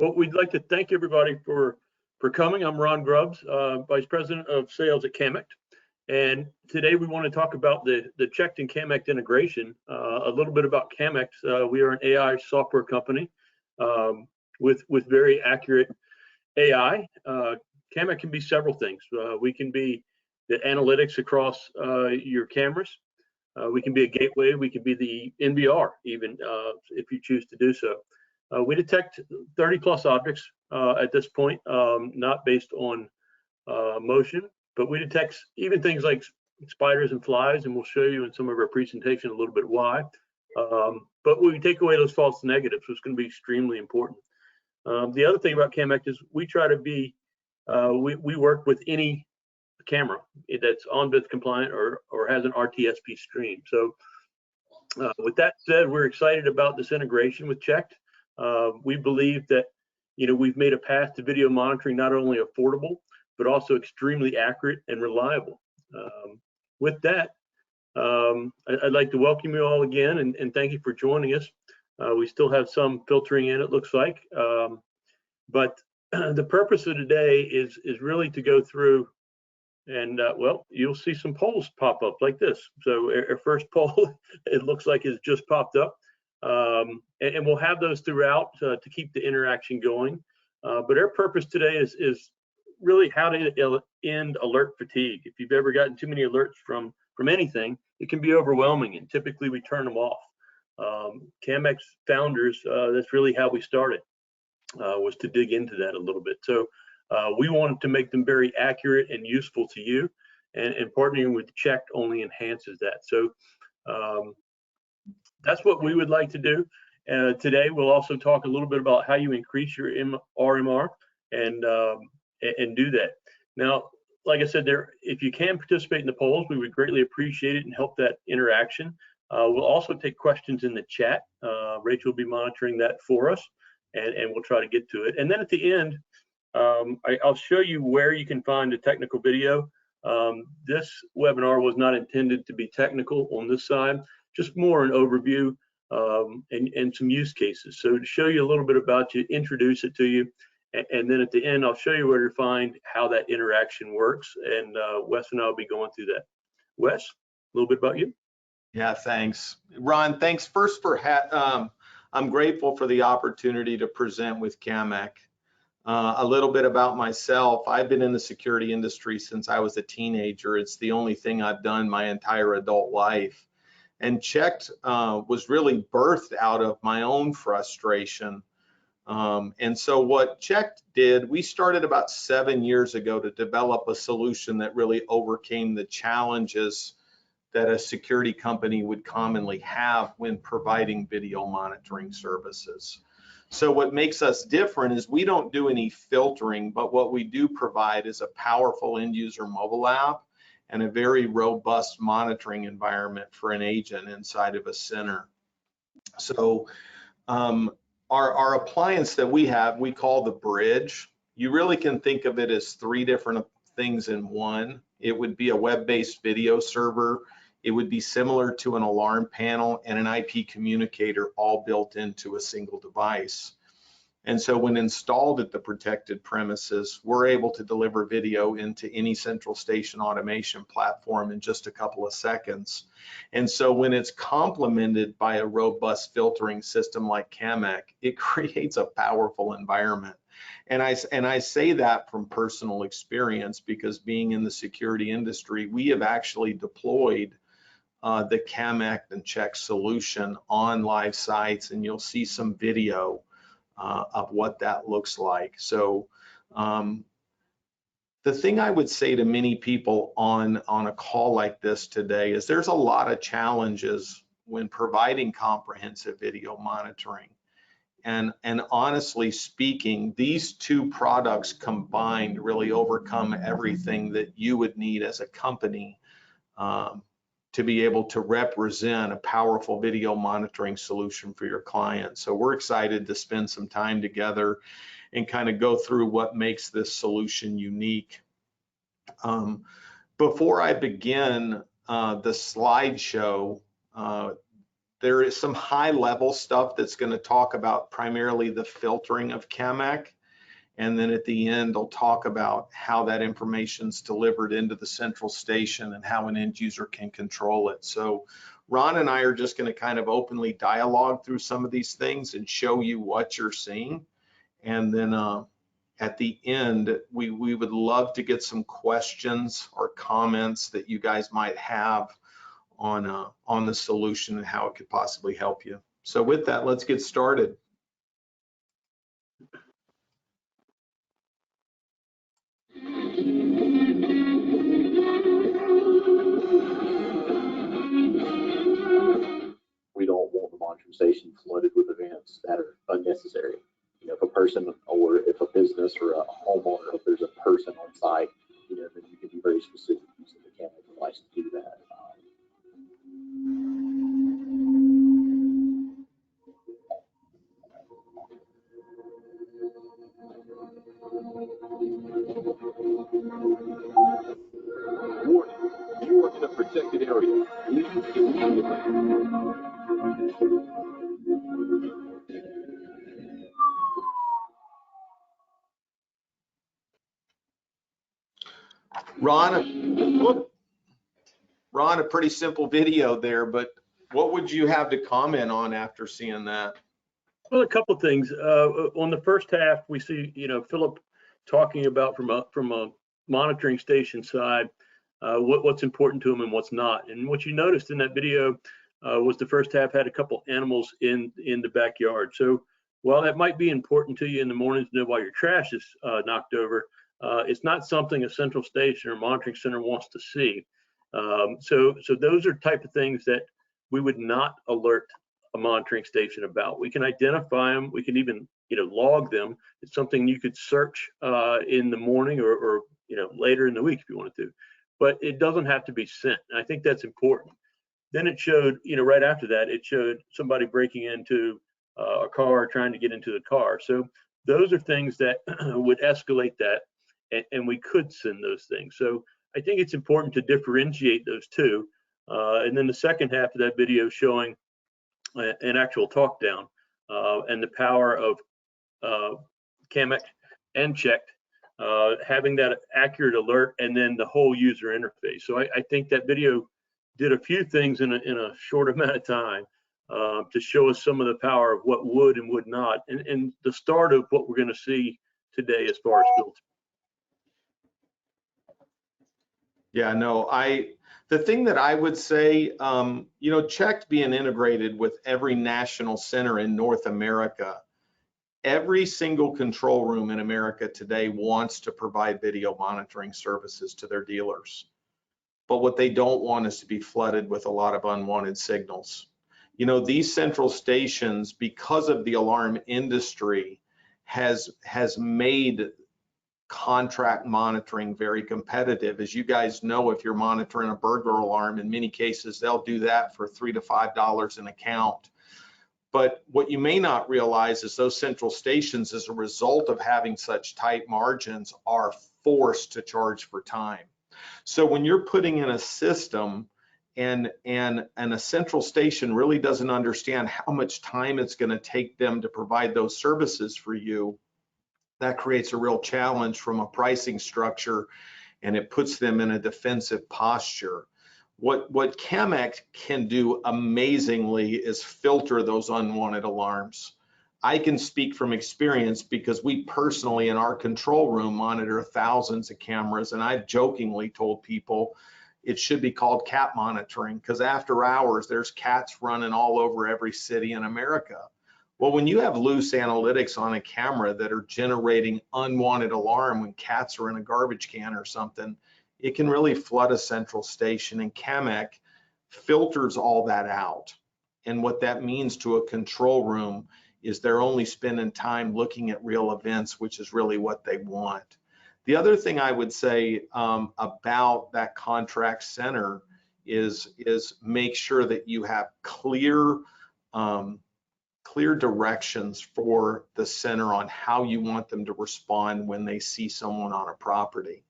Well, we'd like to thank everybody for coming. I'm Ron Grubbs, Vice President of Sales at Camect. And today we want to talk about the CHeKT and Camect integration, a little bit about Camect. We are an AI software company with very accurate AI. Camect can be several things. We can be the analytics across your cameras. We can be a gateway. We can be the NVR even if you choose to do so. We detect 30 plus objects at this point, not based on motion, but we detect even things like spiders and flies, and we'll show you in some of our presentation a little bit why. But we take away those false negatives, which is going to be extremely important. The other thing about Camect is we try to be, we work with any camera that's on-bit compliant or has an RTSP stream. So with that said, we're excited about this integration with CHeKT. We believe that, we've made a path to video monitoring not only affordable, but also extremely accurate and reliable. With that, I'd like to welcome you all again and thank you for joining us. We still have some filtering in, it looks like, but the purpose of today is really to go through and well, you'll see some polls pop up like this. So our first poll, it looks like has just popped up, and we'll have those throughout to keep the interaction going. But our purpose today is really how to end alert fatigue. If you've ever gotten too many alerts from anything, it can be overwhelming, and typically we turn them off. Camect founders, that's really how we started, was to dig into that a little bit. So we wanted to make them very accurate and useful to you, and partnering with CHeKT only enhances that. So that's what we would like to do. Today we'll also talk a little bit about how you increase your RMR and do that. Now, like I said, if you can participate in the polls, we would greatly appreciate it and help that interaction. We'll also take questions in the chat. Rachel will be monitoring that for us, and we'll try to get to it. And then at the end, I'll show you where you can find a technical video. This webinar was not intended to be technical on this side, just more an overview and some use cases. So to show you a little bit about you, introduce it to you, and then at the end, I'll show you where to find how that interaction works. And Wes and I will be going through that. Wes, a little bit about you. Yeah, thanks. Ron, thanks first for, I'm grateful for the opportunity to present with Camect. A little bit about myself. I've been in the security industry since I was a teenager. It's the only thing I've done my entire adult life. And CHeKT was really birthed out of my own frustration. And so what CHeKT did, we started about 7 years ago to develop a solution that really overcame the challenges that a security company would commonly have when providing video monitoring services. So what makes us different is we don't do any filtering, but what we do provide is a powerful end user mobile app and a very robust monitoring environment for an agent inside of a center. So our appliance that we have, we call the Bridge. You really can think of it as 3 different things in one. It would be a web-based video server. It would be similar to an alarm panel and an IP communicator all built into a single device. And so when installed at the protected premises, we're able to deliver video into any central station automation platform in just a couple of seconds. And so when it's complemented by a robust filtering system like Camect, it creates a powerful environment. And I say that from personal experience, because being in the security industry, we have actually deployed the Camect and CHeKT solution on live sites, and you'll see some video of what that looks like. So the thing I would say to many people on a call like this today is there's a lot of challenges when providing comprehensive video monitoring. And honestly speaking, these 2 products combined really overcome everything that you would need as a company to be able to represent a powerful video monitoring solution for your clients. So we're excited to spend some time together and kind of go through what makes this solution unique. Before I begin the slideshow, There is some high level stuff that's going to talk about primarily the filtering of Camect. And then at the end, they'll talk about how that information's delivered into the central station and how an end user can control it. So Ron and I are just going to kind of openly dialogue through some of these things and show you what you're seeing. And then at the end, we would love to get some questions or comments that you guys might have on the solution and how it could possibly help you. So with that, let's get started. We don't want the monitoring station flooded with events that are unnecessary. You know, if a person or if a business or a homeowner, if there's a person on site, you know, then you can be very specific using the Camect device to do that. Warning, you are in a protected area. Leave immediately. Ron, a pretty simple video there, but what would you have to comment on after seeing that? Well, a couple of things. On the first half, we see, you know, Phillip talking about from a monitoring station side, what's important to him and what's not. And what you noticed in that video was the first half had a couple animals in the backyard. So while that might be important to you in the morning to know why your trash is knocked over, it's not something a central station or monitoring center wants to see. So those are type of things that we would not alert a monitoring station about. We can identify them. We can even, you know, log them. It's something you could search in the morning or you know, later in the week if you wanted to, but it doesn't have to be sent. And I think that's important. Then it showed, you know, right after that, it showed somebody breaking into a car, trying to get into the car. So those are things that would escalate that, and we could send those things. So I think it's important to differentiate those two. And then the second half of that video showing an actual talk down and the power of Camect and CHeKT, having that accurate alert, and then the whole user interface. So I think that video did a few things in a short amount of time to show us some of the power of what would and would not, and the start of what we're going to see today as far as filters. Yeah, no, the thing that I would say, you know, CHeKT being integrated with every national center in North America, every single control room in America today wants to provide video monitoring services to their dealers. But what they don't want is to be flooded with a lot of unwanted signals. You know, these central stations, because of the alarm industry, has made contract monitoring very competitive. As you guys know, if you're monitoring a burglar alarm, in many cases, they'll do that for $3 to $5 an account. But what you may not realize is those central stations, as a result of having such tight margins, are forced to charge for time. So when you're putting in a system and a central station really doesn't understand how much time it's going to take them to provide those services for you, that creates a real challenge from a pricing structure, and it puts them in a defensive posture. What Camect can do amazingly is filter those unwanted alarms. I can speak from experience because we personally in our control room monitor thousands of cameras, and I've jokingly told people it should be called cat monitoring, because after hours there's cats running all over every city in America. Well, when you have loose analytics on a camera that are generating unwanted alarm when cats are in a garbage can or something, it can really flood a central station, and Camect filters all that out. And what that means to a control room is they're only spending time looking at real events, which is really what they want. The other thing I would say about that contract center is make sure that you have clear directions for the center on how you want them to respond when they see someone on a property.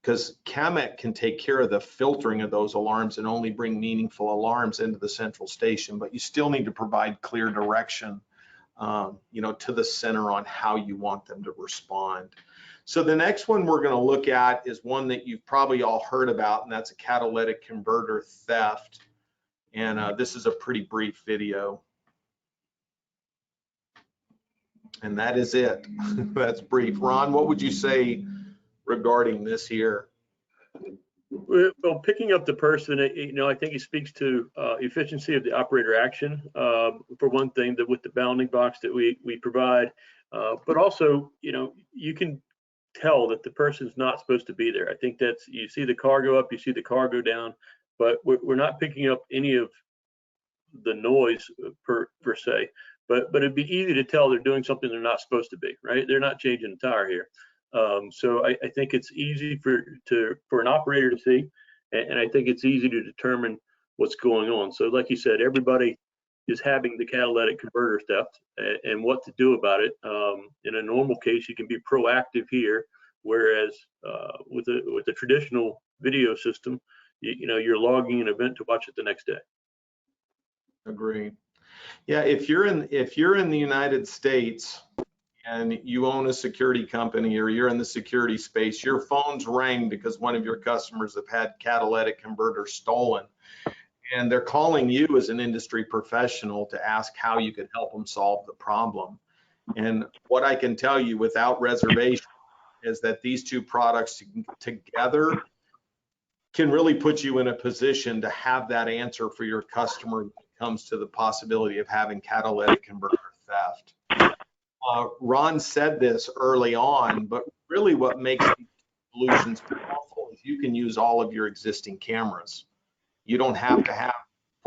because Camect can take care of the filtering of those alarms and only bring meaningful alarms into the central station, but you still need to provide clear direction, to the center on how you want them to respond. So the next one we're going to look at is one that you've probably all heard about, and that's a catalytic converter theft. And this is a pretty brief video. And that is it. That's brief. Ron, what would you say regarding this here? Well, picking up the person, I think it speaks to efficiency of the operator action, for one thing, that with the bounding box that we provide, but also, you can tell that the person's not supposed to be there. I think that's, you see the car go up, you see the car go down, but we're not picking up any of the noise per se, but it'd be easy to tell they're doing something they're not supposed to be, right? They're not changing a tire here. So I think it's easy for an operator to see, and I think it's easy to determine what's going on. So like you said, everybody is having the catalytic converter theft, and what to do about it. In a normal case, you can be proactive here, whereas with a traditional video system, you're logging an event to watch it the next day. Agree. Yeah, if you're in the United States and you own a security company, or you're in the security space, your phone's rang because one of your customers have had catalytic converters stolen, and they're calling you as an industry professional to ask how you could help them solve the problem. And what I can tell you without reservation is that these two products together can really put you in a position to have that answer for your customer when it comes to the possibility of having catalytic converter theft. Ron said this early on, but really what makes these solutions powerful is you can use all of your existing cameras. You don't have to have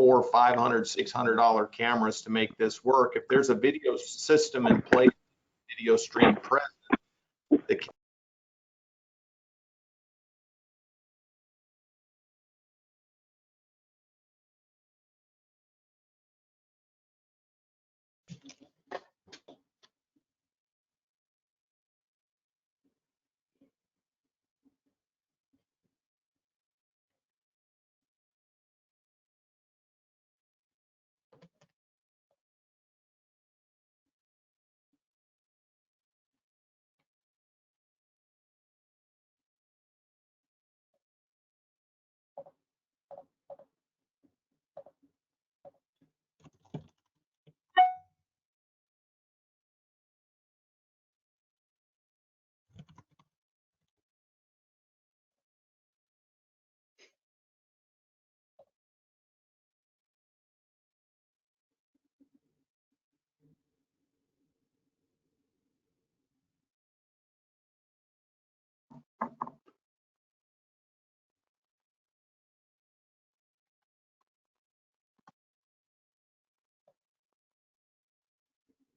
$400, $500, $600 cameras to make this work. If there's a video system in place, video stream present,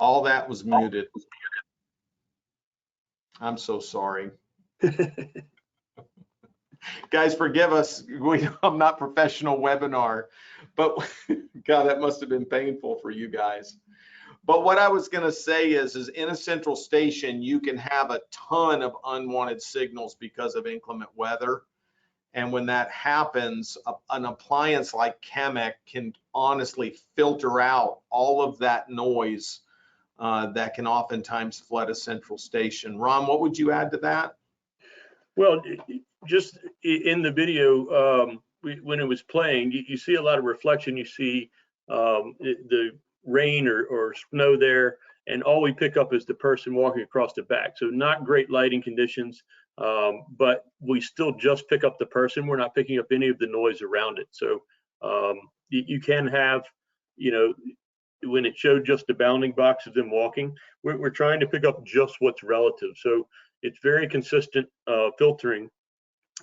all that was muted. I'm so sorry. Guys, forgive us. I'm not professional webinar, but God, that must have been painful for you guys. But what I was going to say is in a central station, you can have a ton of unwanted signals because of inclement weather. And when that happens, an appliance like Camect can honestly filter out all of that noise that can oftentimes flood a central station. Ron, what would you add to that? Well, just in the video, when it was playing, you see a lot of reflection. You see the rain or snow there, and all we pick up is the person walking across the back. So not great lighting conditions, but we still just pick up the person. We're not picking up any of the noise around it. So you can have, when it showed just the bounding box of them walking, we're trying to pick up just what's relative. So it's very consistent filtering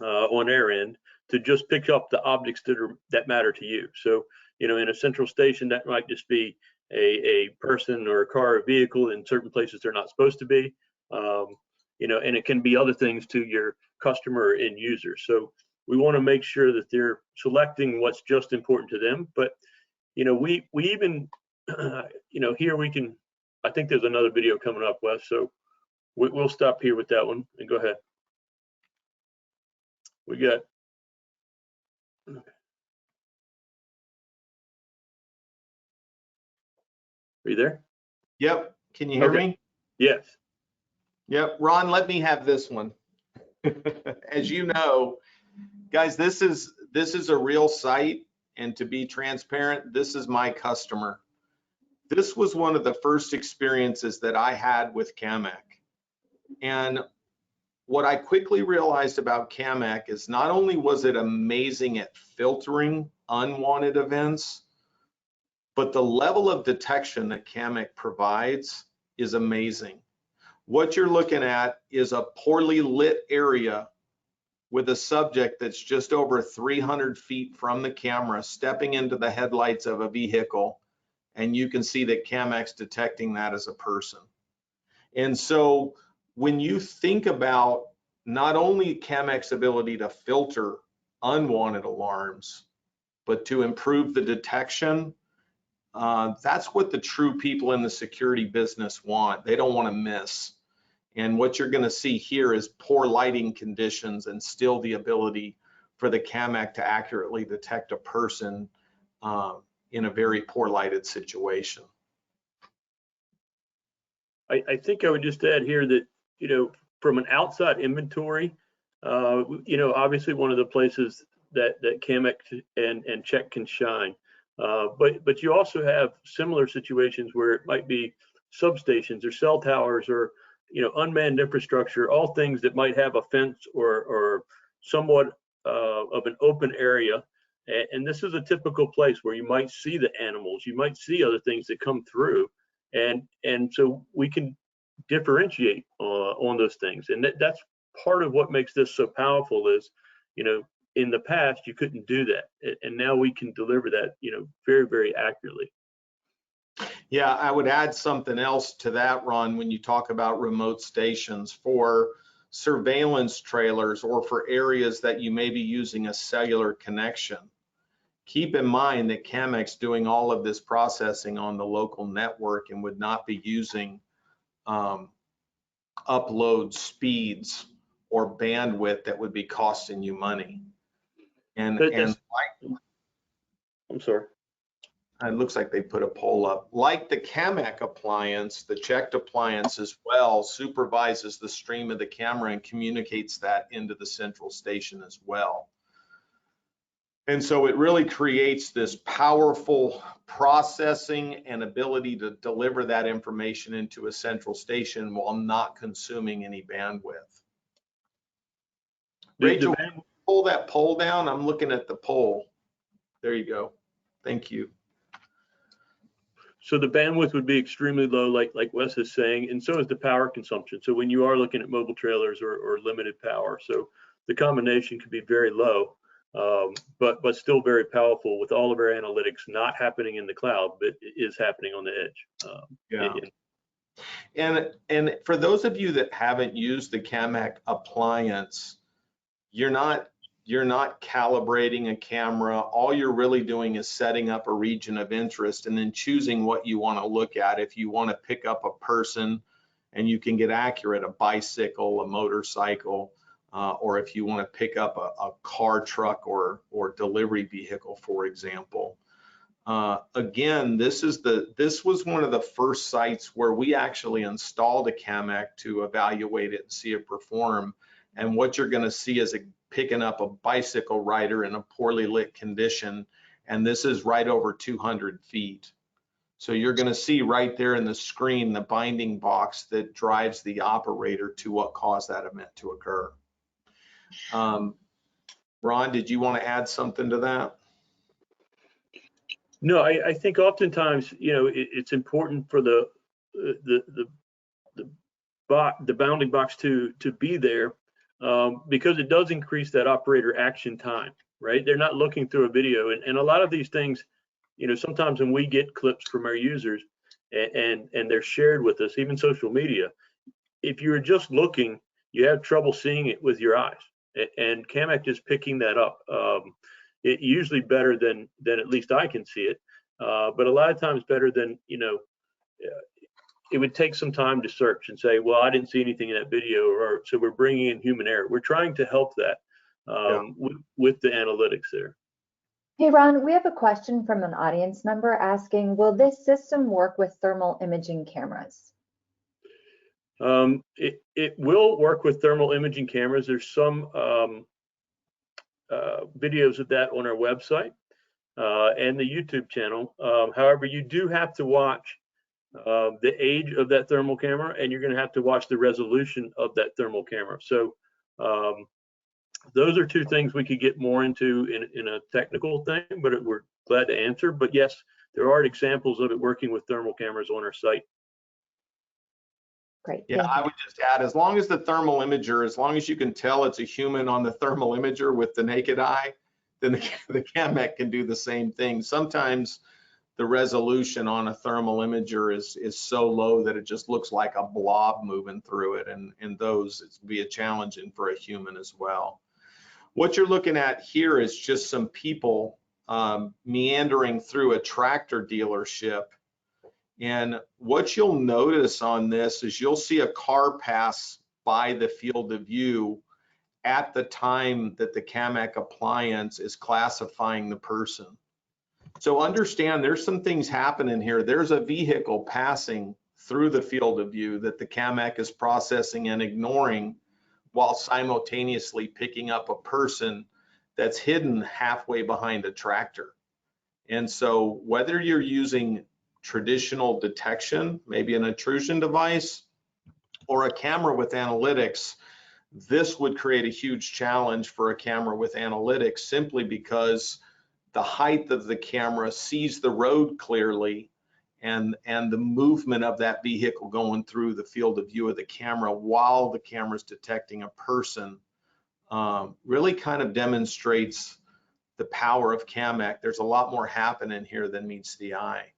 on our end to just pick up the objects that matter to you. So, in a central station, that might just be a person or a car or vehicle. In certain places they're not supposed to be, and it can be other things to your customer or end user. So we want to make sure that they're selecting what's just important to them. But, we even, here we can, I think there's another video coming up, Wes. So we'll stop here with that one and go ahead. We got. Are you there? Yep. Can you hear Okay. me? Yes. Yep. Ron, let me have this one. As you know, guys, this is a real site, and to be transparent, this is my customer. This was one of the first experiences that I had with Camect. And what I quickly realized about Camect is not only was it amazing at filtering unwanted events, but the level of detection that Camect provides is amazing. What you're looking at is a poorly lit area with a subject that's just over 300 feet from the camera stepping into the headlights of a vehicle, and you can see that Camect's detecting that as a person. And so when you think about not only Camect's ability to filter unwanted alarms, but to improve the detection, that's what the true people in the security business want. They don't want to miss. And what you're going to see here is poor lighting conditions and still the ability for the Camect to accurately detect a person in a very poor lighted situation. I think I would just add here that, you know, from an outside inventory, you know, obviously one of the places that Camect and CHeKT can shine. But you also have similar situations where it might be substations or cell towers or, you know, unmanned infrastructure, all things that might have a fence or somewhat of an open area. And this is a typical place where you might see the animals, you might see other things that come through. And so we can differentiate on those things. And that's part of what makes this so powerful is, you know, in the past, you couldn't do that. And now we can deliver that, you know, very, very accurately. Yeah, I would add something else to that, Ron, when you talk about remote stations for surveillance trailers or for areas that you may be using a cellular connection. Keep in mind that Camect's doing all of this processing on the local network and would not be using upload speeds or bandwidth that would be costing you money. And I'm sorry. It looks like they put a poll up. Like the Camect appliance, the CHeKT appliance as well supervises the stream of the camera and communicates that into the central station as well. And so it really creates this powerful processing and ability to deliver that information into a central station while not consuming any bandwidth. Rachel, pull that poll down. I'm looking at the poll. There you go. Thank you. So the bandwidth would be extremely low, like Wes is saying, and so is the power consumption. So when you are looking at mobile trailers or limited power, so the combination could be very low, but still very powerful with all of our analytics not happening in the cloud, but it is happening on the edge. And for those of you that haven't used the Camect appliance, you're not calibrating a camera. All you're really doing is setting up a region of interest and then choosing what you want to look at. If you want to pick up a person and you can get accurate, a bicycle, a motorcycle, or if you want to pick up a car, truck, or delivery vehicle, for example. Again, this was one of the first sites where we actually installed a Camect to evaluate it and see it perform. And what you're going to see is picking up a bicycle rider in a poorly lit condition, and this is right over 200 feet. So you're going to see right there in the screen the binding box that drives the operator to what caused that event to occur. Ron, did you want to add something to that? No, I think oftentimes, you know, it's important for the bounding box to be there. Because it does increase that operator action time, right? They're not looking through a video. And a lot of these things, you know, sometimes when we get clips from our users and they're shared with us, even social media, if you're just looking, you have trouble seeing it with your eyes. And Camect is picking that up. It usually better than at least I can see it, but a lot of times better than, you know, it would take some time to search and say, well, I didn't see anything in that video, or so we're bringing in human error. We're trying to help that. with the analytics there. Hey, Ron, we have a question from an audience member asking, will this system work with thermal imaging cameras? It will work with thermal imaging cameras. There's some videos of that on our website and the YouTube channel. However, you do have to watch the age of that thermal camera, and you're going to have to watch the resolution of that thermal camera. So those are two things we could get more into in a technical thing, but we're glad to answer. But yes, there are examples of it working with thermal cameras on our site. Great. Yeah, I would just add, as long as the thermal imager, as long as you can tell it's a human on the thermal imager with the naked eye, then the Camect can do the same thing. Sometimes the resolution on a thermal imager is so low that it just looks like a blob moving through it, and those it's be a challenging for a human as well. What you're looking at here is just some people meandering through a tractor dealership. And what you'll notice on this is you'll see a car pass by the field of view at the time that the Camect appliance is classifying the person. So understand there's some things happening here. There's a vehicle passing through the field of view that the Camect is processing and ignoring, while simultaneously picking up a person that's hidden halfway behind a tractor. And so whether you're using traditional detection, maybe an intrusion device, or a camera with analytics, this would create a huge challenge for a camera with analytics, simply because the height of the camera sees the road clearly, and the movement of that vehicle going through the field of view of the camera while the camera is detecting a person really kind of demonstrates the power of Camect. There's a lot more happening here than meets the eye.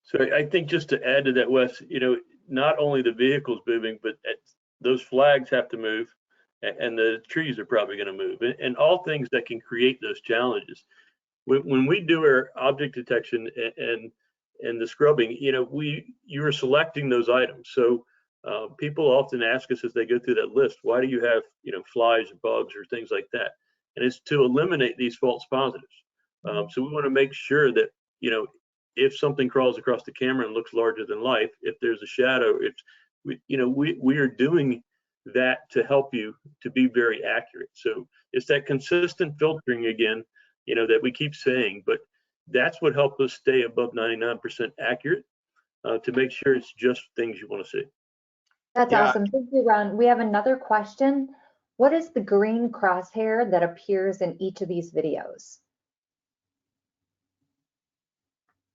So I think just to add to that, Wes, not only the vehicle's moving, but those flags have to move, and the trees are probably going to move, and all things that can create those challenges. When we do our object detection and the scrubbing, you are selecting those items. So people often ask us as they go through that list, why do you have flies or bugs or things like that? And it's to eliminate these false positives. So we want to make sure that if something crawls across the camera and looks larger than life, if there's a shadow, we are doing that to help you to be very accurate. So it's that consistent filtering again, that we keep saying, but that's what helps us stay above 99% accurate to make sure it's just things you want to see. That's awesome. Thank you, Ron. We have another question. What is the green crosshair that appears in each of these videos?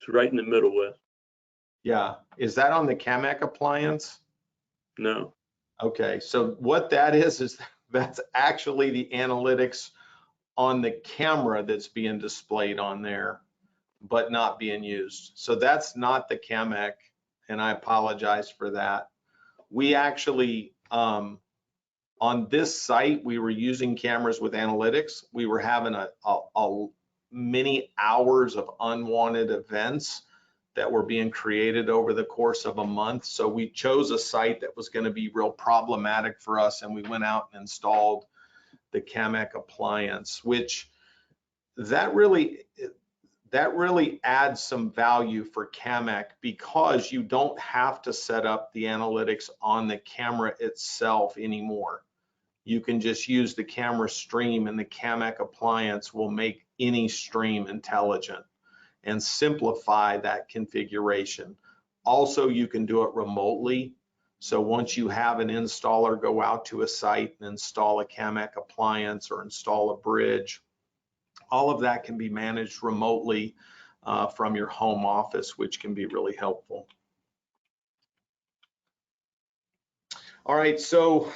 It's right in the middle, Wes. Yeah, is that on the Camect appliance? No. Okay, so what that is that's actually the analytics on the camera that's being displayed on there, but not being used. So that's not the Camect, and I apologize for that. We actually, on this site, we were using cameras with analytics. We were having a many hours of unwanted events that were being created over the course of a month. So we chose a site that was going to be real problematic for us, and we went out and installed the Camect appliance, which that really adds some value for Camect, because you don't have to set up the analytics on the camera itself anymore. You can just use the camera stream, and the Camect appliance will make any stream intelligent and simplify that configuration. Also, you can do it remotely. So once you have an installer go out to a site and install a Camect appliance or install a bridge, all of that can be managed remotely from your home office, which can be really helpful. All right, so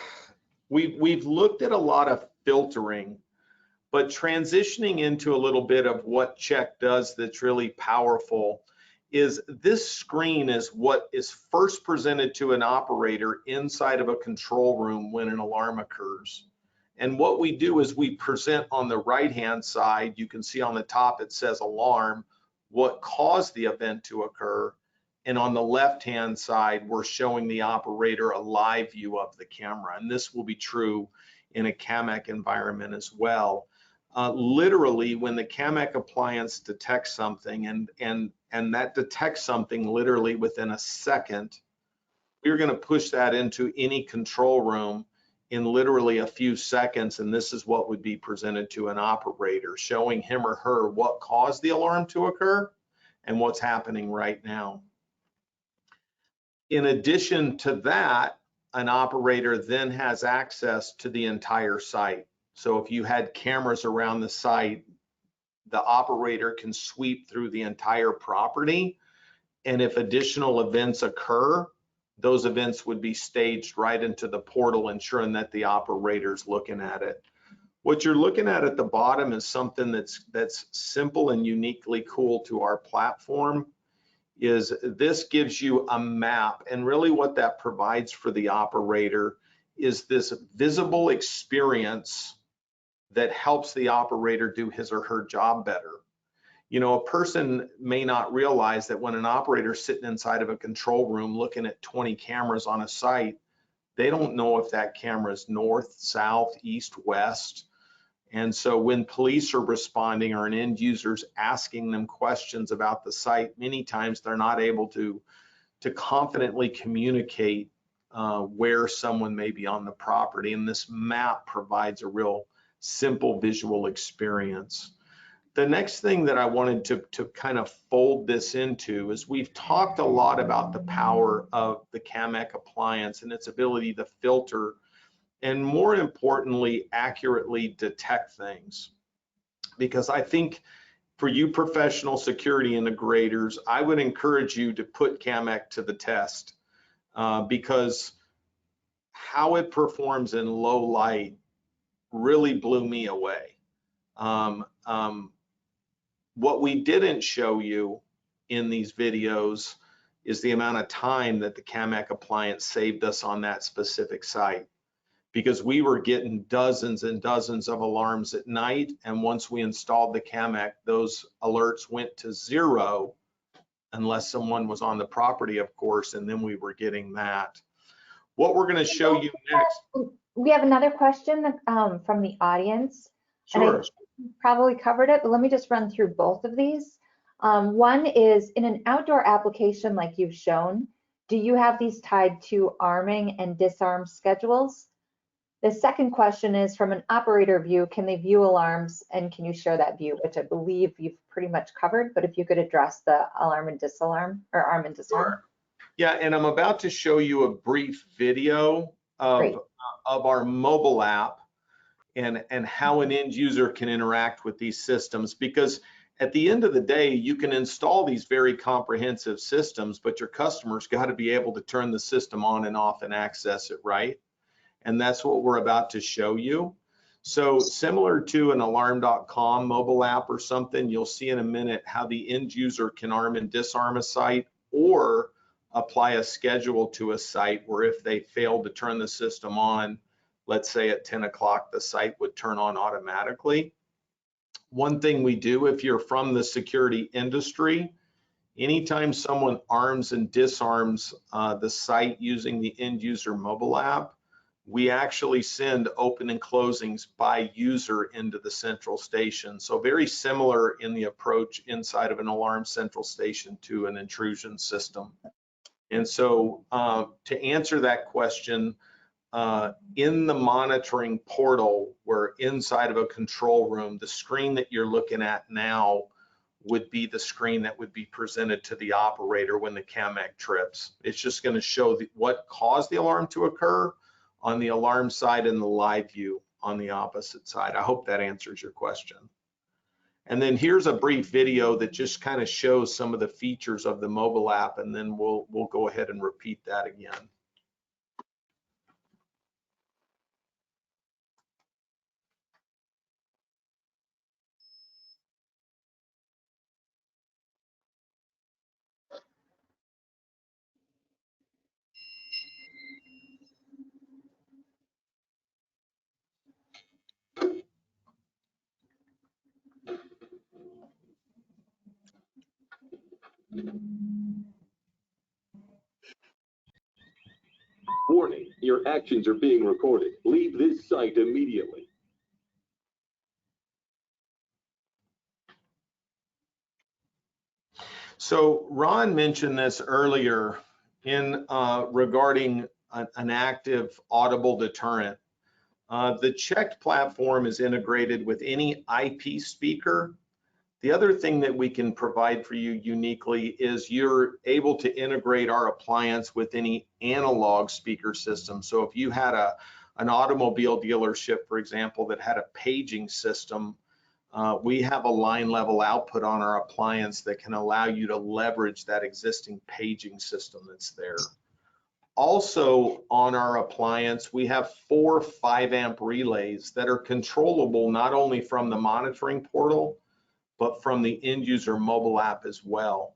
we've looked at a lot of filtering, but transitioning into a little bit of what CHeKT does that's really powerful is this screen is what is first presented to an operator inside of a control room when an alarm occurs. And what we do is we present on the right-hand side, you can see on the top it says alarm, what caused the event to occur. And on the left-hand side, we're showing the operator a live view of the camera. And this will be true in a Camect environment as well. Literally, when the Camect appliance detects something, and that detects something literally within a second, we're going to push that into any control room in literally a few seconds, and this is what would be presented to an operator, showing him or her what caused the alarm to occur and what's happening right now. In addition to that, an operator then has access to the entire site. So if you had cameras around the site, the operator can sweep through the entire property, and if additional events occur, those events would be staged right into the portal, ensuring that the operator's looking at it. What you're looking at the bottom is something that's simple and uniquely cool to our platform. Is this gives you a map, and really what that provides for the operator is this visible experience that helps the operator do his or her job better. You know, a person may not realize that when an operator's sitting inside of a control room looking at 20 cameras on a site, they don't know if that camera is north, south, east, west. And so when police are responding or an end user's asking them questions about the site, many times they're not able to confidently communicate where someone may be on the property. And this map provides a real simple visual experience. The next thing that I wanted to kind of fold this into is we've talked a lot about the power of the Camect appliance and its ability to filter and, more importantly, accurately detect things. Because I think for you professional security integrators, I would encourage you to put Camect to the test because how it performs in low light really blew me away. What we didn't show you in these videos is the amount of time that the Camect appliance saved us on that specific site, because we were getting dozens and dozens of alarms at night, and once we installed the Camect, those alerts went to 0 unless someone was on the property, of course, and then we were getting that. What we're going to show you next. We have another question from the audience. Sure. And I probably covered it, but let me just run through both of these. One is, in an outdoor application like you've shown, do you have these tied to arming and disarm schedules? The second question is, from an operator view, can they view alarms, and can you share that view, which I believe you've pretty much covered, but if you could address the alarm and disalarm, or arm and disarm. Sure. Yeah, and I'm about to show you a brief video of our mobile app and how an end user can interact with these systems, because at the end of the day, you can install these very comprehensive systems, but your customer's got to be able to turn the system on and off and access it, right? And that's what we're about to show you. So similar to an alarm.com mobile app or something, you'll see in a minute how the end user can arm and disarm a site, or apply a schedule to a site where if they failed to turn the system on, let's say at 10 o'clock, the site would turn on automatically. One thing we do, if you're from the security industry, anytime someone arms and disarms the site using the end user mobile app, we actually send open and closings by user into the central station. So very similar in the approach inside of an alarm central station to an intrusion system. And so to answer that question, in the monitoring portal, where inside of a control room, the screen that you're looking at now would be the screen that would be presented to the operator when the Camect trips. It's just going to show what caused the alarm to occur on the alarm side and the live view on the opposite side. I hope that answers your question. And then here's a brief video that just kind of shows some of the features of the mobile app, and then we'll go ahead and repeat that again. Warning, your actions are being recorded. Leave this site immediately. So Ron mentioned this earlier in regarding an active audible deterrent. The CHeKT platform is integrated with any IP speaker. The other thing that we can provide for you uniquely is you're able to integrate our appliance with any analog speaker system. So if you had an automobile dealership, for example, that had a paging system, we have a line level output on our appliance that can allow you to leverage that existing paging system that's there. Also on our appliance, we have 4 5-amp relays that are controllable not only from the monitoring portal, but from the end user mobile app as well.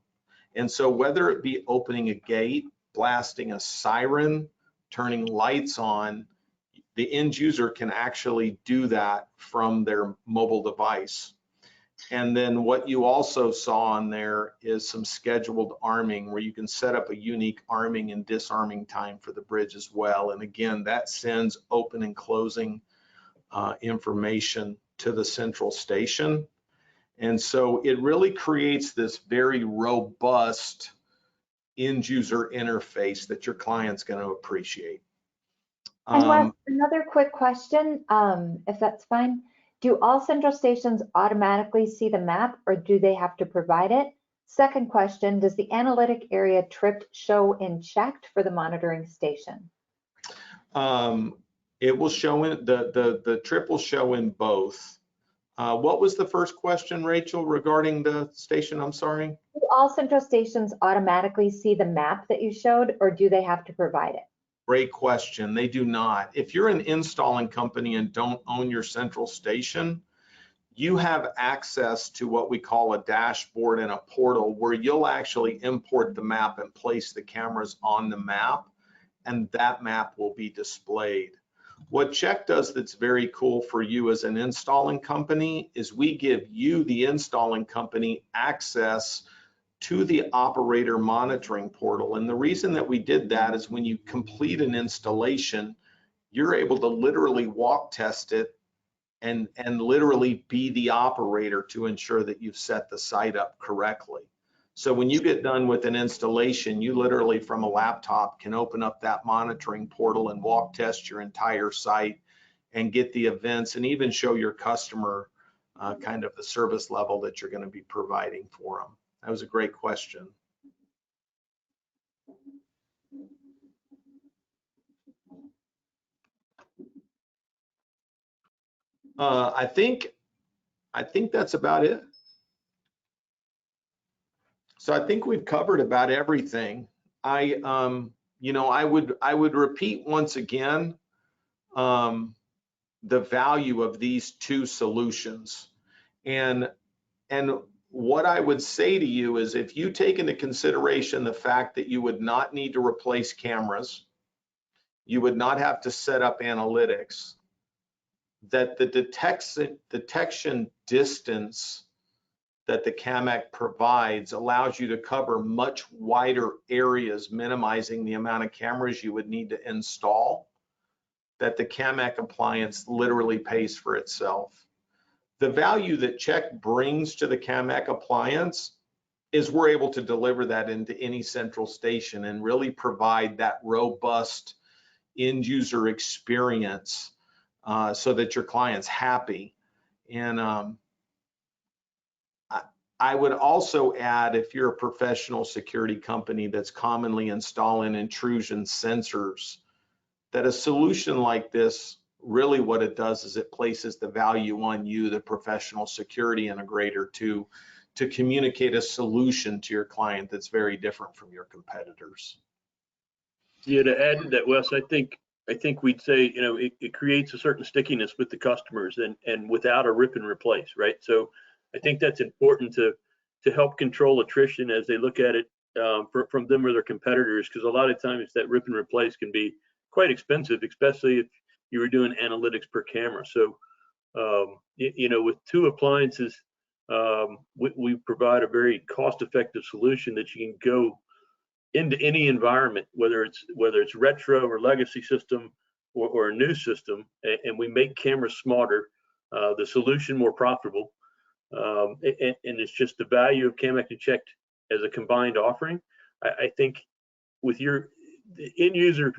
And so whether it be opening a gate, blasting a siren, turning lights on, the end user can actually do that from their mobile device. And then what you also saw on there is some scheduled arming where you can set up a unique arming and disarming time for the bridge as well. And again, that sends open and closing information to the central station. And so it really creates this very robust end user interface that your client's going to appreciate. And Wes, another quick question, if that's fine. Do all central stations automatically see the map, or do they have to provide it? Second question, does the analytic area trip show in CHeKT for the monitoring station? It will show in, the trip will show in both. What was the first question, Rachel, regarding the station? I'm sorry. Do all central stations automatically see the map that you showed, or do they have to provide it? Great question. They do not. If you're an installing company and don't own your central station, you have access to what we call a dashboard and a portal where you'll actually import the map and place the cameras on the map, and that map will be displayed. What CHeKT does that's very cool for you as an installing company is we give you, the installing company, access to the operator monitoring portal. And the reason that we did that is when you complete an installation, you're able to literally walk test it and literally be the operator to ensure that you've set the site up correctly. So when you get done with an installation, you literally from a laptop can open up that monitoring portal and walk test your entire site and get the events and even show your customer kind of the service level that you're going to be providing for them. That was a great question. I think that's about it. So I think we've covered about everything. I would repeat once again the value of these two solutions. And what I would say to you is if you take into consideration the fact that you would not need to replace cameras, you would not have to set up analytics, that the detection distance that the Camect provides allows you to cover much wider areas, minimizing the amount of cameras you would need to install, that the Camect appliance literally pays for itself. The value that CHeKT brings to the Camect appliance is we're able to deliver that into any central station and really provide that robust end user experience so that your client's happy. And I would also add, if you're a professional security company that's commonly installing intrusion sensors, that a solution like this, really what it does is it places the value on you, the professional security integrator, to communicate a solution to your client that's very different from your competitors. Yeah, to add to that, Wes, I think we'd say, it creates a certain stickiness with the customers and without a rip and replace, right? So I think that's important to help control attrition as they look at it from them or their competitors, because a lot of times that rip and replace can be quite expensive, especially if you were doing analytics per camera. So, with two appliances, we provide a very cost-effective solution that you can go into any environment, whether it's retro or legacy system or a new system, and we make cameras smarter, the solution more profitable, and it's just the value of Camect and CHeKT as a combined offering. I think with the end user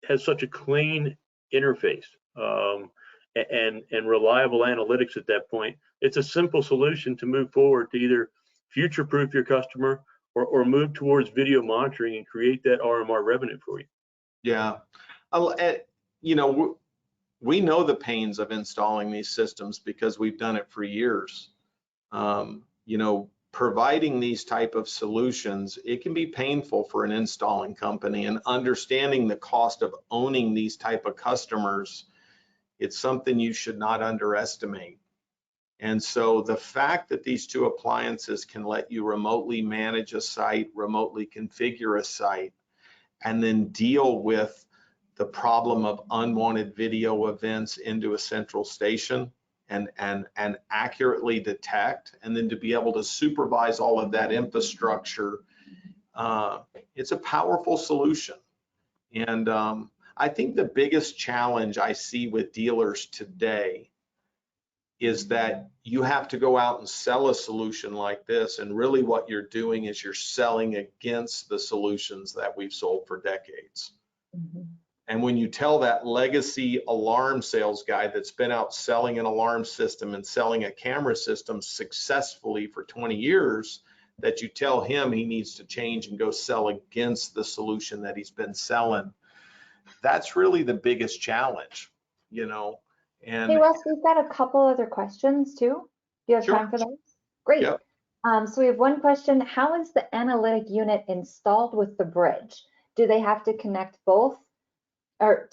has such a clean interface and reliable analytics at that point. It's a simple solution to move forward to either future-proof your customer or move towards video monitoring and create that RMR revenue for you. Yeah, we know the pains of installing these systems because we've done it for years. Providing these type of solutions, it can be painful for an installing company, and understanding the cost of owning these type of customers, it's something you should not underestimate. And so the fact that these two appliances can let you remotely manage a site, remotely configure a site, and then deal with the problem of unwanted video events into a central station and accurately detect, and then to be able to supervise all of that infrastructure, it's a powerful solution. And I think the biggest challenge I see with dealers today is that you have to go out and sell a solution like this, and really what you're doing is you're selling against the solutions that we've sold for decades. Mm-hmm. And when you tell that legacy alarm sales guy that's been out selling an alarm system and selling a camera system successfully for 20 years, that you tell him he needs to change and go sell against the solution that he's been selling, that's really the biggest challenge, And hey, Wes, we've got a couple other questions too. Do you have time for those? Great. Yep. So we have one question. How is the analytic unit installed with the bridge? Do they have to connect both, or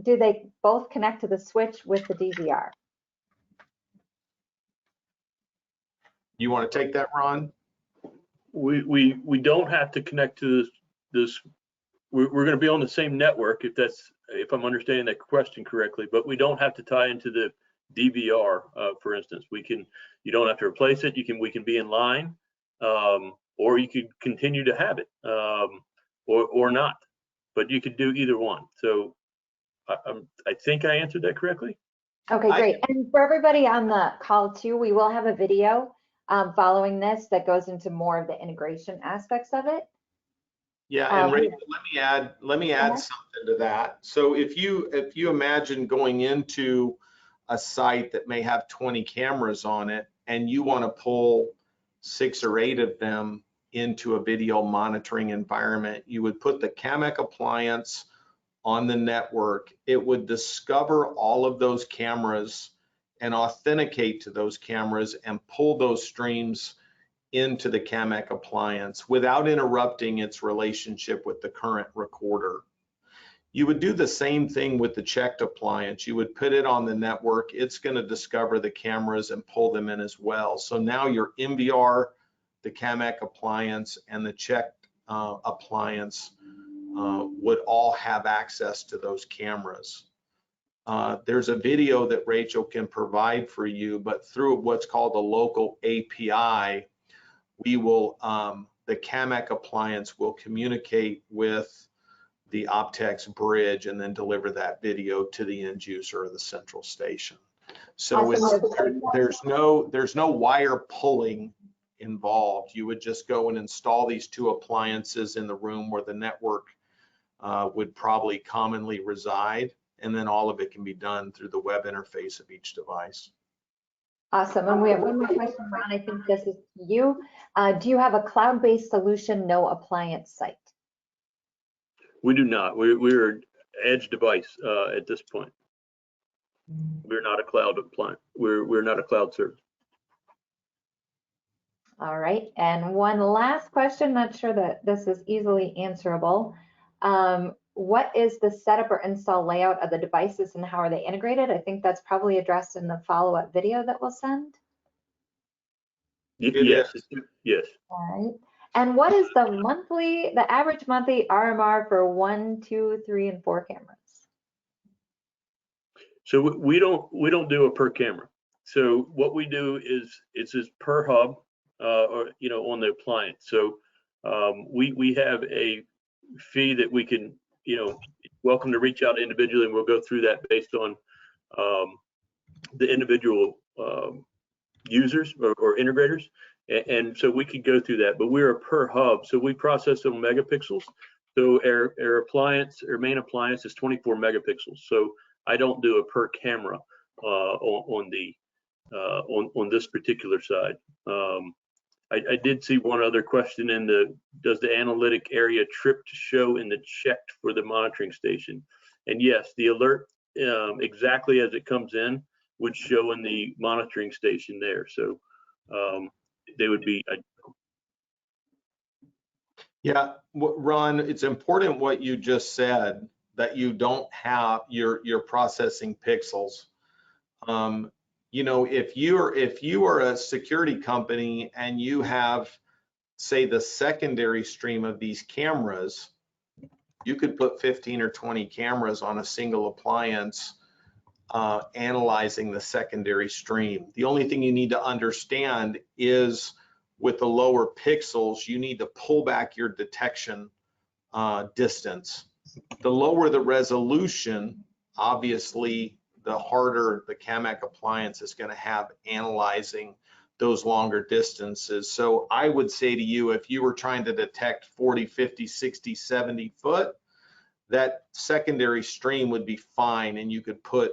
do they both connect to the switch with the DVR? You want to take that, Ron? We don't have to connect to this. We're going to be on the same network, if I'm understanding that question correctly, but we don't have to tie into the DVR, for instance. You don't have to replace it. We can be in line, or you could continue to have it, or not, but you could do either one. So I think I answered that correctly. Okay, great. And for everybody on the call too, we will have a video following this that goes into more of the integration aspects of it. Yeah, and Rachel, let me add something to that. So if you imagine going into a site that may have 20 cameras on it, and you want to pull 6 or 8 of them into a video monitoring environment, you would put the Camect appliance on the network. It would discover all of those cameras and authenticate to those cameras and pull those streams into the Camect appliance without interrupting its relationship with the current recorder. You would do the same thing with the CHeKT appliance. You would put it on the network. It's going to discover the cameras and pull them in as well. So now your MVR, the Camect appliance, and the CHeKT appliance would all have access to those cameras. There's a video that Rachel can provide for you, but through what's called a local API, we will, the Camect appliance will communicate with the Optex bridge and then deliver that video to the end user of the central station. So there's no wire pulling involved. You would just go and install these 2 appliances in the room where the network would probably commonly reside, and then all of it can be done through the web interface of each device. Awesome. And we have one more question, Ron. I think this is you. Do you have a cloud-based solution, no appliance site? We do not. We're an edge device at this point. We're not a cloud appliance. We're not a cloud service. All right. And one last question. Not sure that this is easily answerable. What is the setup or install layout of the devices and how are they integrated? I think that's probably addressed in the follow-up video that we'll send. Yes. Yes. All right. And what is the average monthly RMR for 1, 2, 3, and 4 cameras? So we don't do a per camera. So what we do is it's per hub, or on the appliance. So we have a fee that we can, welcome to reach out individually, and we'll go through that based on the individual users or integrators. And so we could go through that, but we're a per hub. So we process on megapixels. So our appliance, our main appliance is 24 megapixels. So I don't do a per camera on this particular side. I did see one other question in does the analytic area trip to show in the CHeKT for the monitoring station? And yes, the alert exactly as it comes in would show in the monitoring station there. So they would be. Yeah, Ron, it's important what you just said, that you don't have your processing pixels. If you are a security company and you have, say, the secondary stream of these cameras, you could put 15 or 20 cameras on a single appliance analyzing the secondary stream. The only thing you need to understand is with the lower pixels, you need to pull back your detection distance. The lower the resolution, obviously, the harder the Camect appliance is going to have analyzing those longer distances. So I would say to you, if you were trying to detect 40, 50, 60, 70 foot, that secondary stream would be fine, and you could put,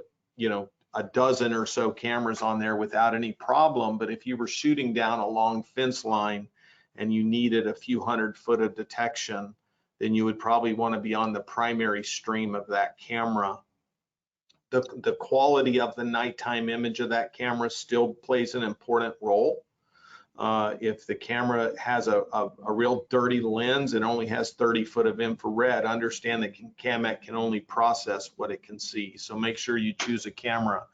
a dozen or so cameras on there without any problem. But if you were shooting down a long fence line and you needed a few 100 foot of detection, then you would probably want to be on the primary stream of that camera. The quality of the nighttime image of that camera still plays an important role. If the camera has a real dirty lens and only has 30 foot of infrared, understand that Camect can only process what it can see. So make sure you choose a camera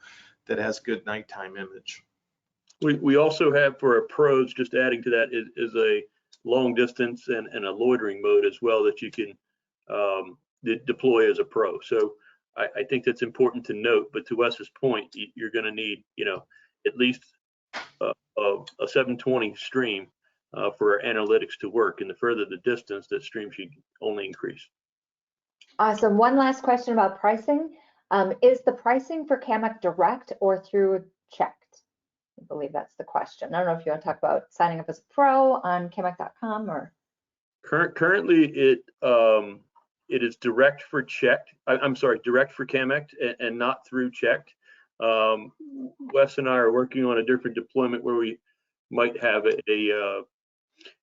that has good nighttime image. We also have for our pros, just adding to that, is a long distance and a loitering mode as well that you can deploy as a pro. So I think that's important to note. But to Wes's point, you're going to need, at least a 720 stream for our analytics to work, and the further the distance, that stream should only increase. Awesome. One last question about pricing. Is the pricing for Camect direct or through CHeKT? I believe that's the question. I don't know if you want to talk about signing up as a pro on Camect.com or. Currently, it is direct for CHeKT. I'm sorry, direct for Camect and not through CHeKT. Wes and I are working on a different deployment where we might have a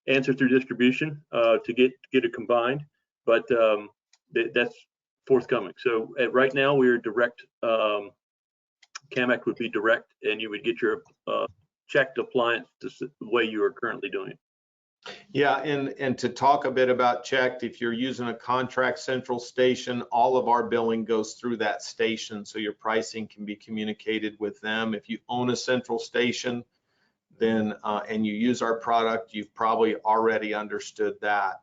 answer through distribution to get it combined, but that's forthcoming. So right now we're direct. Camect would be direct, and you would get your CHeKT appliance the way you are currently doing it. Yeah, and to talk a bit about CHeKT, if you're using a contract central station, all of our billing goes through that station, so your pricing can be communicated with them. If you own a central station, then and you use our product, you've probably already understood that.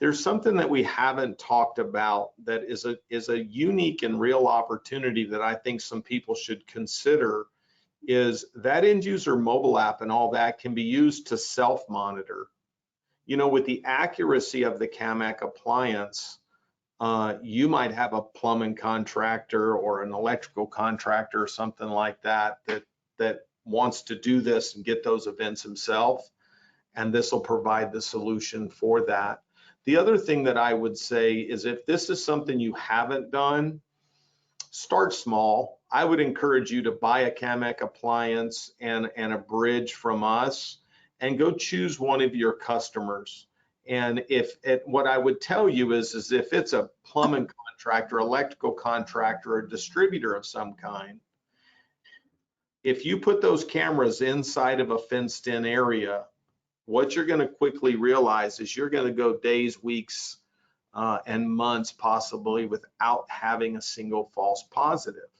There's something that we haven't talked about that is a unique and real opportunity that I think some people should consider, is that end user mobile app and all that can be used to self-monitor. With the accuracy of the Camect appliance, you might have a plumbing contractor or an electrical contractor or something like that wants to do this and get those events himself, and this will provide the solution for that. The other thing that I would say is, if this is something you haven't done, start small. I would encourage you to buy a Camect appliance and a bridge from us, and go choose one of your customers. And what I would tell you is if it's a plumbing contractor, electrical contractor, or a distributor of some kind, if you put those cameras inside of a fenced-in area, what you're going to quickly realize is you're going to go days, weeks, and months possibly without having a single false positive,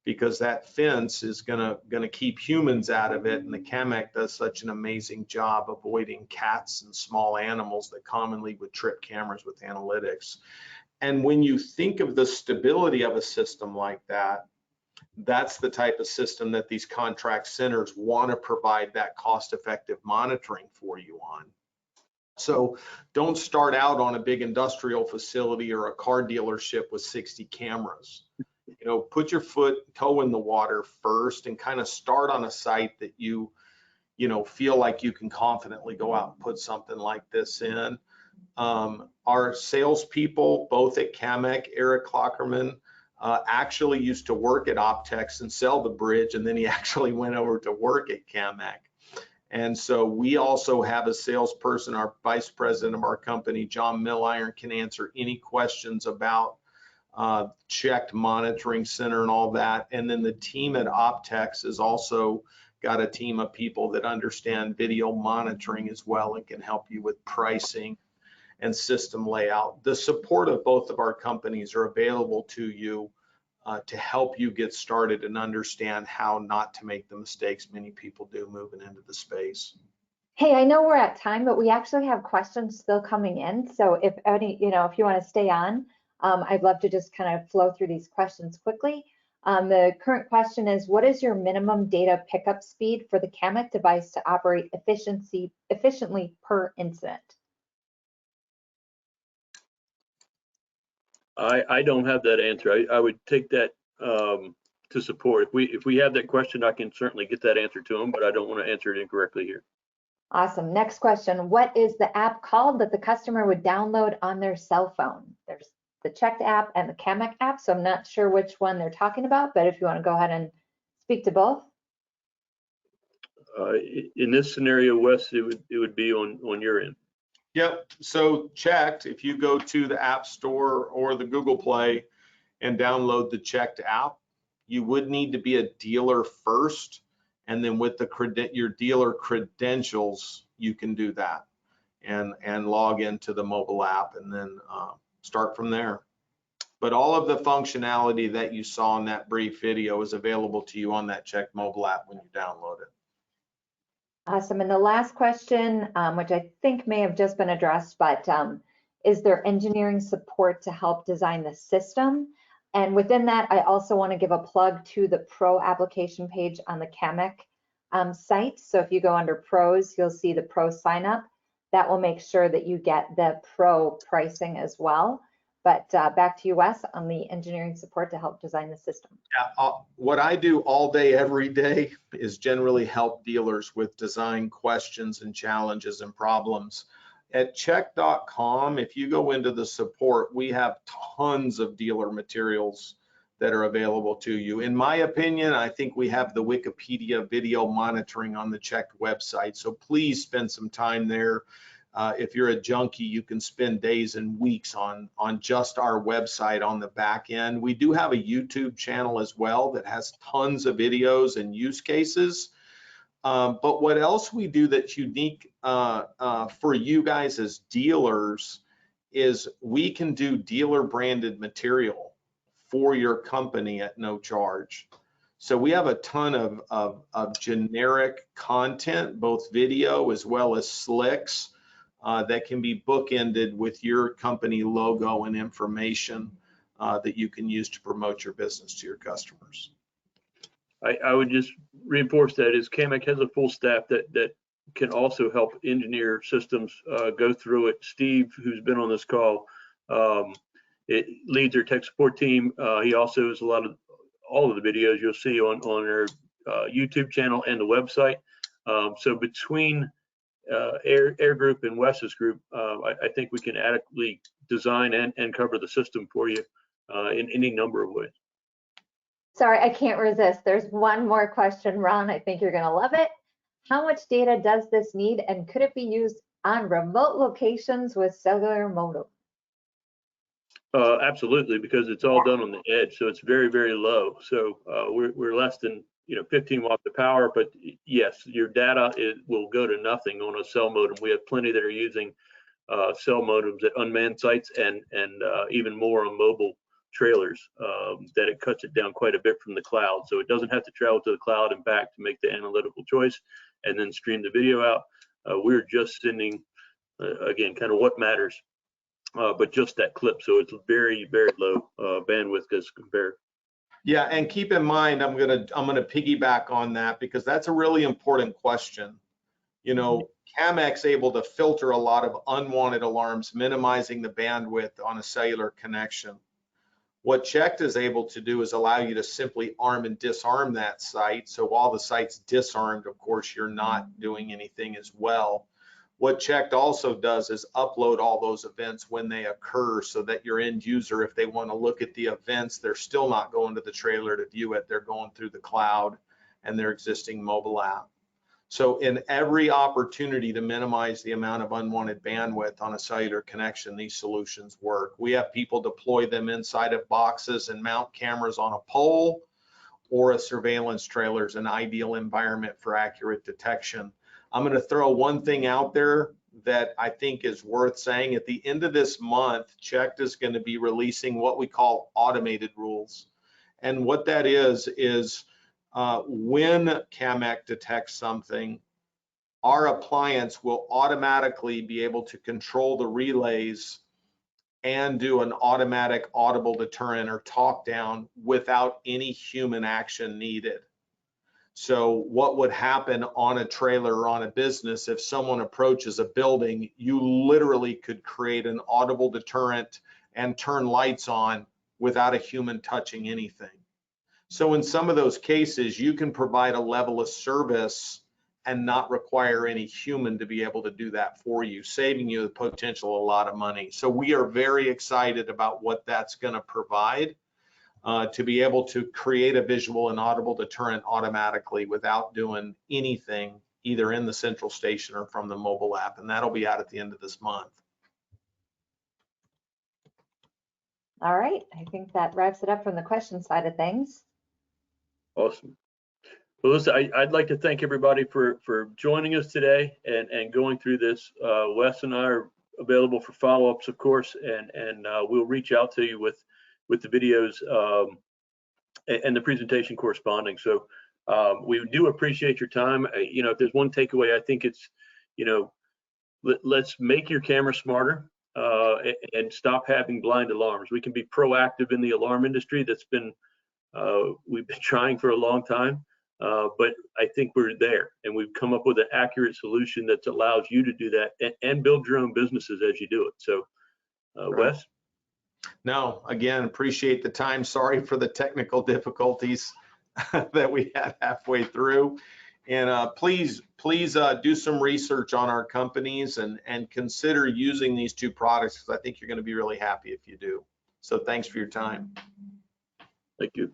because that fence is going to keep humans out of it, and the Camect does such an amazing job avoiding cats and small animals that commonly would trip cameras with analytics. And when you think of the stability of a system like that, that's the type of system that these contract centers want to provide that cost-effective monitoring for you on. So don't start out on a big industrial facility or a car dealership with 60 cameras. You know, put your toe in the water first and kind of start on a site that you feel like you can confidently go out and put something like this in. Our salespeople, both at Camect, Eric Clockerman, actually used to work at Optex and sell the bridge, and then he actually went over to work at Camect. And so we also have a salesperson, our vice president of our company, John Milliron, can answer any questions about CHeKT Monitoring Center and all that. And then the team at Optex has also got a team of people that understand video monitoring as well and can help you with pricing and system layout. The support of both of our companies are available to you to help you get started and understand how not to make the mistakes many people do moving into the space. Hey, I know we're at time, but we actually have questions still coming in. So if any, if you want to stay on, I'd love to just kind of flow through these questions quickly. The current question is, what is your minimum data pickup speed for the Camect device to operate efficiently per incident? I don't have that answer. I would take that to support. If we have that question, I can certainly get that answer to them, but I don't want to answer it incorrectly here. Awesome. Next question. What is the app called that the customer would download on their cell phone? There's the CHeKT app and the Camect app, so I'm not sure which one they're talking about, but if you want to go ahead and speak to both. In this scenario, Wes, it would be on your end. Yep. So CHeKT, if you go to the App Store or the Google Play and download the CHeKT app, you would need to be a dealer first, and then with your dealer credentials, you can do that and log into the mobile app and then start from there. But all of the functionality that you saw in that brief video is available to you on that CHeKT mobile app when you download it. Awesome. And the last question, which I think may have just been addressed, but is there engineering support to help design the system? And within that, I also want to give a plug to the Pro application page on the Camect site. So if you go under Pros, you'll see the Pro sign up. That will make sure that you get the Pro pricing as well. But back to you, Wes, on the engineering support to help design the system. Yeah, what I do all day, every day is generally help dealers with design questions and challenges and problems. At CHeKT.com, if you go into the support, we have tons of dealer materials that are available to you. In my opinion, I think we have the Wikipedia video monitoring on the CHeKT website. So please spend some time there. If you're a junkie, you can spend days and weeks on just our website on the back end. We do have a YouTube channel as well that has tons of videos and use cases. But what else we do that's unique for you guys as dealers is we can do dealer branded material for your company at no charge. So we have a ton of generic content, both video as well as slicks, that can be bookended with your company logo and information that you can use to promote your business to your customers. I would just reinforce that is Camect has a full staff that can also help engineer systems, go through it. Steve, who's been on this call, it leads their tech support team. He also is all of the videos you'll see on our YouTube channel and the website. So between Air Group and Wes's group, I think we can adequately design and cover the system for you in any number of ways. Sorry, I can't resist. There's one more question, Ron. I think you're going to love it. How much data does this need, and could it be used on remote locations with cellular modem? Absolutely, because it's all done on the edge, so it's very, very low. So we're less than 15 watts of power, but yes, your data will go to nothing on a cell modem. We have plenty that are using cell modems at unmanned sites and even more on mobile trailers, that it cuts it down quite a bit from the cloud. So it doesn't have to travel to the cloud and back to make the analytical choice and then stream the video out. We're just sending, again, kind of what matters, but just that clip. So it's very, very low bandwidth as compared. Yeah, and keep in mind, I'm gonna piggyback on that because that's a really important question. You know, Camec's able to filter a lot of unwanted alarms, minimizing the bandwidth on a cellular connection. What CHeKT is able to do is allow you to simply arm and disarm that site. So while the site's disarmed, of course, you're not doing anything as well. What CHeKT also does is upload all those events when they occur, so that your end user, if they want to look at the events, they're still not going to the trailer to view it. They're going through the cloud and their existing mobile app. So in every opportunity to minimize the amount of unwanted bandwidth on a cellular connection, these solutions work. We have people deploy them inside of boxes and mount cameras on a pole, or a surveillance trailer is an ideal environment for accurate detection. I'm going to throw one thing out there that I think is worth saying. At the end of this month, CHeKT is going to be releasing what we call automated rules. And what that is when Camect detects something, our appliance will automatically be able to control the relays and do an automatic audible deterrent or talk down without any human action needed. So what would happen on a trailer or on a business, if someone approaches a building, you literally could create an audible deterrent and turn lights on without a human touching anything. So in some of those cases, you can provide a level of service and not require any human to be able to do that for you, saving you the potential a lot of money. So we are very excited about what that's going to provide, to be able to create a visual and audible deterrent automatically without doing anything, either in the central station or from the mobile app. And that'll be out at the end of this month. All right, I think that wraps it up from the question side of things. Awesome. Well, listen, I'd like to thank everybody for joining us today and going through this. Wes and I are available for follow-ups, of course, and we'll reach out to you with the videos and the presentation corresponding. So we do appreciate your time. You know, if there's one takeaway, I think it's, you know, let's make your camera smarter and stop having blind alarms. We can be proactive in the alarm industry. That's been we've been trying for a long time, but I think we're there, and we've come up with an accurate solution that allows you to do that and build your own businesses as you do it. So, Right. Wes? No, again, appreciate the time. Sorry for the technical difficulties that we had halfway through. And please do some research on our companies and consider using these two products, because I think you're going to be really happy if you do. So thanks for your time. Thank you.